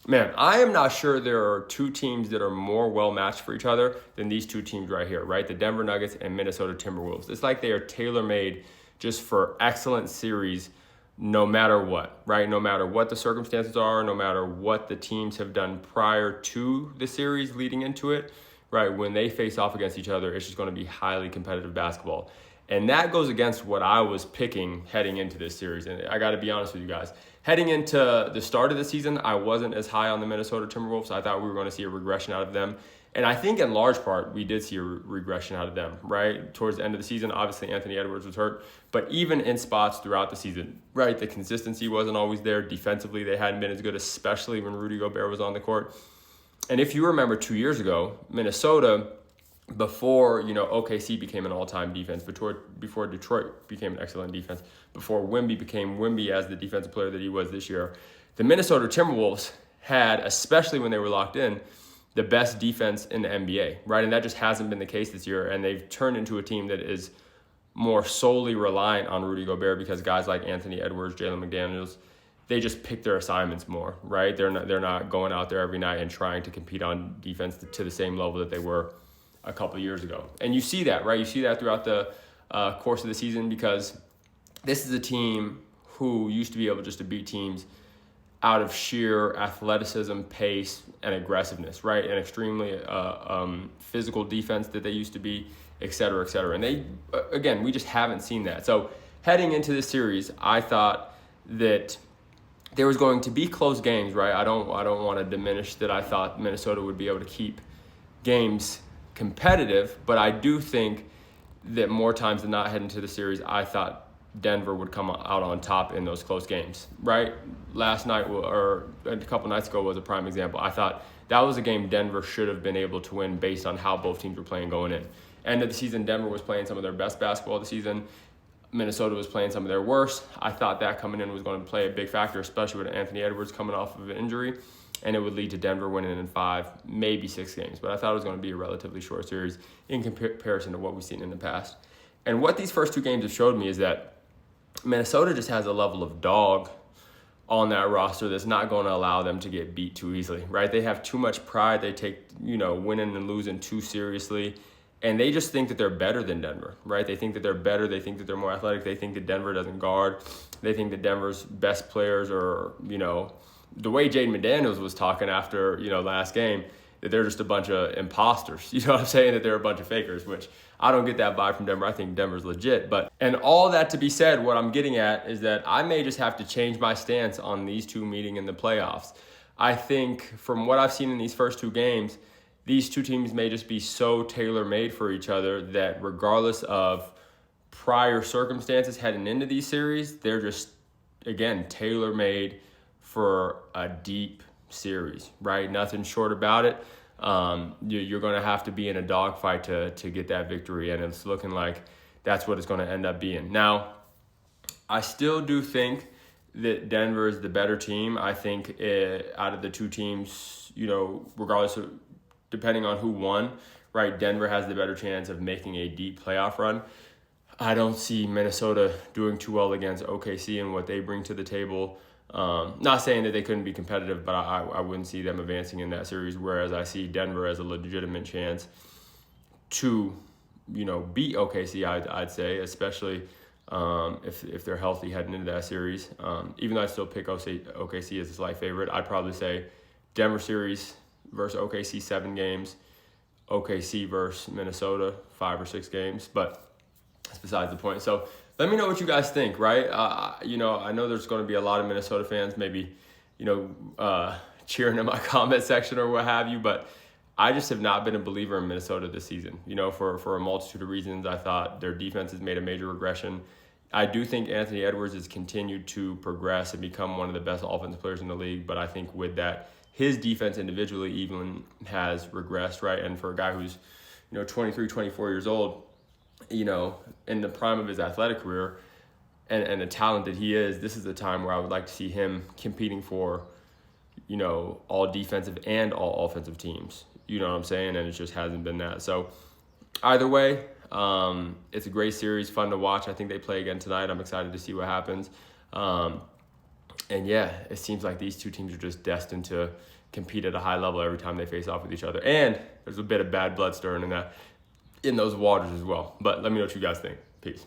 Man, I am not sure there are two teams that are more well-matched for each other than these two teams right here, right? The Denver Nuggets and Minnesota Timberwolves. It's like they are tailor-made just for excellent series no matter what, right? No matter what the circumstances are, no matter what the teams have done prior to the series leading into it, right? When they face off against each other, it's just going to be highly competitive basketball. And that goes against what I was picking heading into this series. And I got to be honest with you guys. Heading into the start of the season, I wasn't as high on the Minnesota Timberwolves. I thought we were going to see a regression out of them. And I think in large part, we did see a regression out of them, right? Towards the end of the season, obviously Anthony Edwards was hurt. But even in spots throughout the season, right, the consistency wasn't always there. Defensively, they hadn't been as good, especially when Rudy Gobert was on the court. And if you remember 2 years ago, Minnesota, before OKC became an all-time defense, before Detroit became an excellent defense, before Wemby became Wemby as the defensive player that he was this year, the Minnesota Timberwolves had, especially when they were locked in, the best defense in the NBA, right? And that just hasn't been the case this year. And they've turned into a team that is more solely reliant on Rudy Gobert because guys like Anthony Edwards, Jalen McDaniels, they just pick their assignments more, right? They're not going out there every night and trying to compete on defense to the same level that they were a couple of years ago. And you see that, right? You see that throughout the course of the season because this is a team who used to be able just to beat teams out of sheer athleticism, pace, and aggressiveness, right? An extremely physical defense that they used to be, et cetera, et cetera. And they, again, we just haven't seen that. So heading into this series, I thought that there was going to be close games, right? I don't want to diminish that I thought Minnesota would be able to keep games competitive, but I do think that more times than not heading to the series, I thought Denver would come out on top in those close games, right? Last night or a couple nights ago was a prime example. I thought that was a game Denver should have been able to win based on how both teams were playing going in. End of the season, Denver was playing some of their best basketball of the season. Minnesota was playing some of their worst. I thought that coming in was going to play a big factor, especially with Anthony Edwards coming off of an injury, and it would lead to Denver winning in 5, maybe 6 games. But I thought it was going to be a relatively short series in comparison to what we've seen in the past. And what these first 2 games have showed me is that Minnesota just has a level of dog on that roster that's not going to allow them to get beat too easily, right? They have too much pride. They take, winning and losing too seriously. And they just think that they're better than Denver, right? They think that they're better. They think that they're more athletic. They think that Denver doesn't guard. They think that Denver's best players are, the way Jaden McDaniels was talking after, last game, that they're just a bunch of imposters. You know what I'm saying? That they're a bunch of fakers, which I don't get that vibe from Denver. I think Denver's legit. And all that to be said, what I'm getting at is that I may just have to change my stance on these 2 meeting in the playoffs. I think from what I've seen in these first 2 games, these 2 teams may just be so tailor-made for each other that regardless of prior circumstances heading into these series, they're just, again, tailor-made for a deep series, right? Nothing short about it. You're going to have to be in a dogfight to get that victory, and it's looking like that's what it's going to end up being. Now, I still do think that Denver is the better team. I think out of the 2 teams, regardless of depending on who won, right, Denver has the better chance of making a deep playoff run. I don't see Minnesota doing too well against OKC and what they bring to the table. Not saying that they couldn't be competitive, but I wouldn't see them advancing in that series, whereas I see Denver as a legitimate chance to, beat OKC, I'd say, especially if they're healthy heading into that series. Even though I still pick OKC as a slight favorite, I'd probably say Denver series versus OKC 7 games, OKC versus Minnesota 5 or 6 games, but that's besides the point. So let me know what you guys think, right? I know there's going to be a lot of Minnesota fans maybe, cheering in my comment section or what have you, but I just have not been a believer in Minnesota this season, for a multitude of reasons. I thought their defense has made a major regression. I do think Anthony Edwards has continued to progress and become one of the best offensive players in the league, but I think with that, his defense individually even has regressed, right? And for a guy who's, 23, 24 years old, in the prime of his athletic career and the talent that he is, this is the time where I would like to see him competing for, all defensive and all offensive teams. You know what I'm saying? And it just hasn't been that. So either way, it's a great series, fun to watch. I think they play again tonight. I'm excited to see what happens. And yeah, it seems like these two teams are just destined to compete at a high level every time they face off with each other. And there's a bit of bad blood stirring in those waters as well. But let me know what you guys think. Peace.